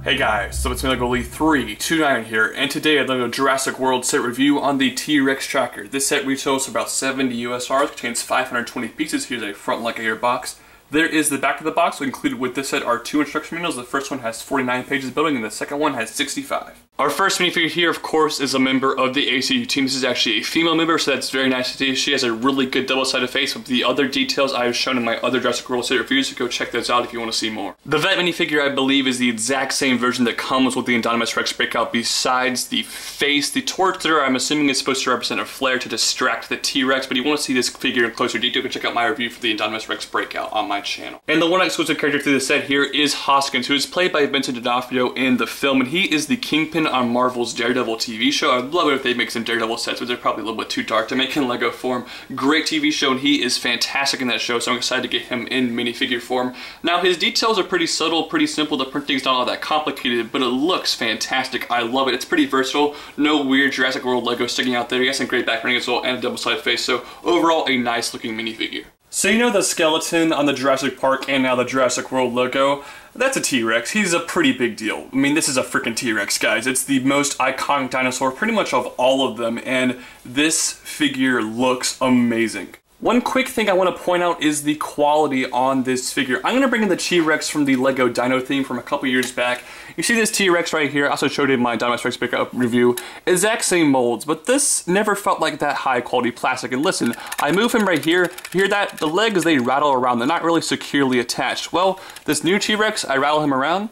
Hey guys, so it's me LEGO329 here, and today I'd like a Jurassic World set review on the T-Rex tracker. This set retails for about 70 US dollars, contains 520 pieces. Here's a front like a box. There is the back of the box. Included with this set are 2 instruction manuals. The first one has 49 pages building, and the second one has 65. Our first minifigure here, of course, is a member of the ACU team. This is actually a female member, so that's very nice to see. She has a really good double-sided face with the other details I have shown in my other Jurassic World set reviews, so go check those out if you want to see more. The vet minifigure, I believe, is the exact same version that comes with the Indominus Rex breakout, besides the face. The torch there, I'm assuming, is supposed to represent a flare to distract the T-Rex, but if you want to see this figure in closer detail, go check out my review for the Indominus Rex breakout on my channel. And the one exclusive character to the set here is Hoskins, who is played by Vincent D'Onofrio in the film, and he is the Kingpin on Marvel's Daredevil TV show. I'd love it if they make some Daredevil sets, but they're probably a little bit too dark to make in Lego form. Great TV show, and he is fantastic in that show, so I'm excited to get him in minifigure form. Now, his details are pretty subtle, pretty simple. The printing's not all that complicated, but it looks fantastic. I love it. It's pretty versatile. No weird Jurassic World Lego sticking out there. He has some great background as well, and a double-sided face, so overall, a nice looking minifigure. So you know the skeleton on the Jurassic Park and now the Jurassic World logo? That's a T-Rex. He's a pretty big deal. I mean, this is a freaking T-Rex, guys. It's the most iconic dinosaur pretty much of all of them, and this figure looks amazing. One quick thing I want to point out is the quality on this figure. I'm going to bring in the T-Rex from the Lego Dino theme from a couple years back. You see this T-Rex right here, I also showed it in my Indominus Rex breakout review. Exact same molds, but this never felt like that high quality plastic. And listen, I move him right here, you hear that? The legs, they rattle around, they're not really securely attached. Well, this new T-Rex, I rattle him around.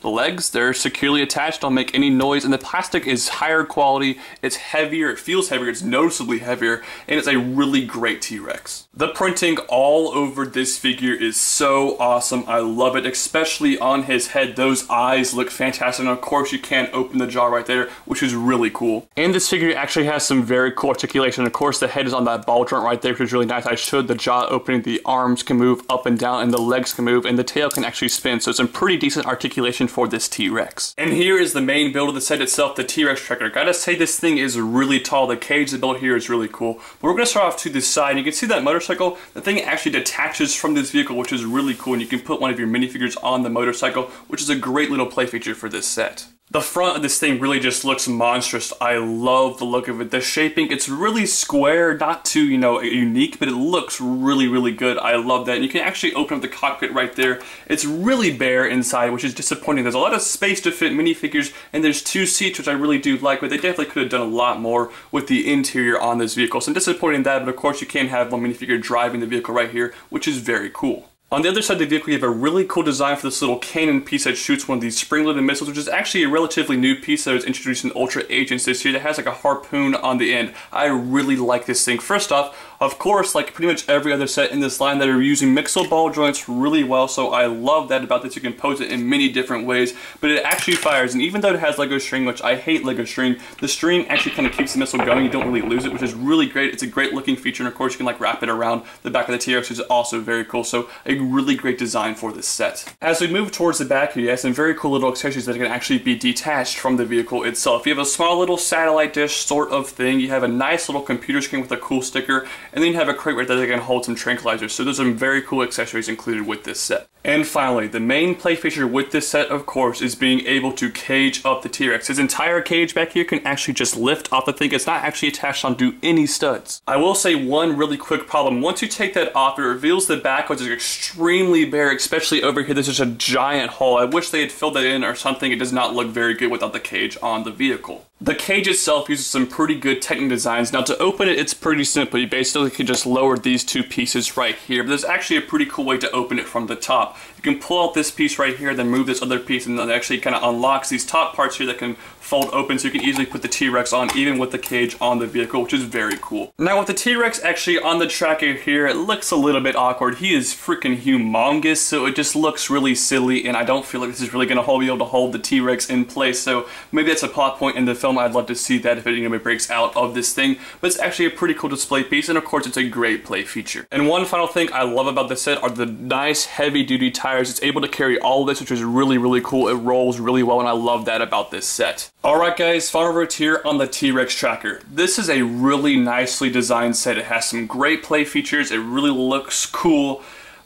The legs, they're securely attached, don't make any noise, and the plastic is higher quality, it's heavier, it feels heavier, it's noticeably heavier, and it's a really great T-Rex. The printing all over this figure is so awesome. I love it, especially on his head. Those eyes look fantastic, and of course you can open the jaw right there, which is really cool. And this figure actually has some very cool articulation. Of course, the head is on that ball joint right there, which is really nice. I showed the jaw opening, the arms can move up and down, and the legs can move, and the tail can actually spin, so it's some pretty decent articulation for this T-Rex. And here is the main build of the set itself, the T-Rex tracker. Gotta say, this thing is really tall. The cage they built here is really cool. But we're gonna start off to the side. You can see that motorcycle. The thing actually detaches from this vehicle, which is really cool, and you can put one of your minifigures on the motorcycle, which is a great little play feature for this set. The front of this thing really just looks monstrous. I love the look of it. The shaping, it's really square, not too, unique, but it looks really, really good. I love that. And you can actually open up the cockpit right there. It's really bare inside, which is disappointing. There's a lot of space to fit minifigures, and there's 2 seats, which I really do like, but they definitely could have done a lot more with the interior on this vehicle. So I'm disappointed in that, but of course you can have one minifigure driving the vehicle right here, which is very cool. On the other side of the vehicle, you have a really cool design for this little cannon piece that shoots one of these spring-loaded missiles, which is actually a relatively new piece that was introduced in Ultra Agents this year that has like a harpoon on the end. I really like this thing. First off, of course, like pretty much every other set in this line, that are using mixel ball joints really well, so I love that about this. You can pose it in many different ways, but it actually fires, and even though it has Lego string, which I hate Lego string, the string actually kind of keeps the missile going. You don't really lose it, which is really great. It's a great looking feature, and of course you can like wrap it around the back of the T-Rex, which is also very cool, so a really great design for this set. As we move towards the back here, you have some very cool little accessories that can actually be detached from the vehicle itself. You have a small little satellite dish sort of thing, you have a nice little computer screen with a cool sticker, and then you have a crate right there that can hold some tranquilizers. So there's some very cool accessories included with this set. And finally, the main play feature with this set, of course, is being able to cage up the T-Rex. His entire cage back here can actually just lift off the thing. It's not actually attached onto any studs. I will say one really quick problem. Once you take that off, it reveals the back, which is extremely bare, especially over here. There's just a giant hole. I wish they had filled that in or something. It does not look very good without the cage on the vehicle. The cage itself uses some pretty good technical designs. Now to open it, it's pretty simple. You basically can just lower these 2 pieces right here, but there's actually a pretty cool way to open it from the top. You can pull out this piece right here, then move this other piece, and it actually kind of unlocks these top parts here that can fold open, so you can easily put the T-Rex on, even with the cage on the vehicle, which is very cool. Now with the T-Rex actually on the tracker here, it looks a little bit awkward. He is freaking humongous, so it just looks really silly, and I don't feel like this is really going to be able to hold the T-Rex in place, so maybe that's a plot point in the film. I'd love to see that if it breaks out of this thing, but it's actually a pretty cool display piece, and of course it's a great play feature. And one final thing I love about this set are the nice heavy duty tires. It's able to carry all of this, which is really, really cool. It rolls really well, and I love that about this set. Alright guys, final verdict here on the T-Rex tracker. This is a really nicely designed set. It has some great play features, it really looks cool,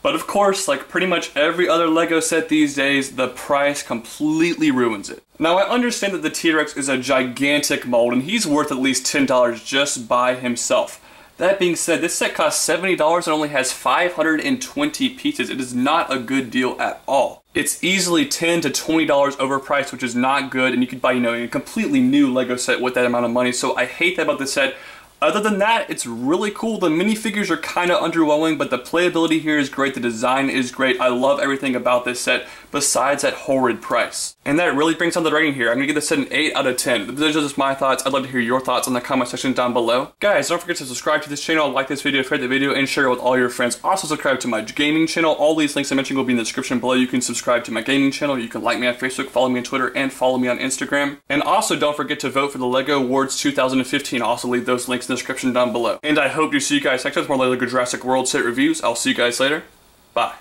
But of course, like pretty much every other LEGO set these days, the price completely ruins it. Now I understand that the T-Rex is a gigantic mold and he's worth at least $10 just by himself. That being said, this set costs $70 and only has 520 pieces. It is not a good deal at all. It's easily $10 to $20 overpriced, which is not good, and you could buy, a completely new LEGO set with that amount of money, so I hate that about this set. Other than that, it's really cool. The minifigures are kind of underwhelming, but the playability here is great. The design is great. I love everything about this set besides that horrid price. And that really brings on the rating here. I'm going to give this set an 8 out of 10. Those are just my thoughts. I'd love to hear your thoughts in the comment section down below. Guys, don't forget to subscribe to this channel, like this video, favorite the video, and share it with all your friends. Also subscribe to my gaming channel. All these links I mentioned will be in the description below. You can subscribe to my gaming channel. You can like me on Facebook, follow me on Twitter, and follow me on Instagram. And also don't forget to vote for the LEGO Awards 2015. I'll also leave those links in the description down below. And I hope to see you guys next time with more LEGO Jurassic World set reviews. I'll see you guys later. Bye.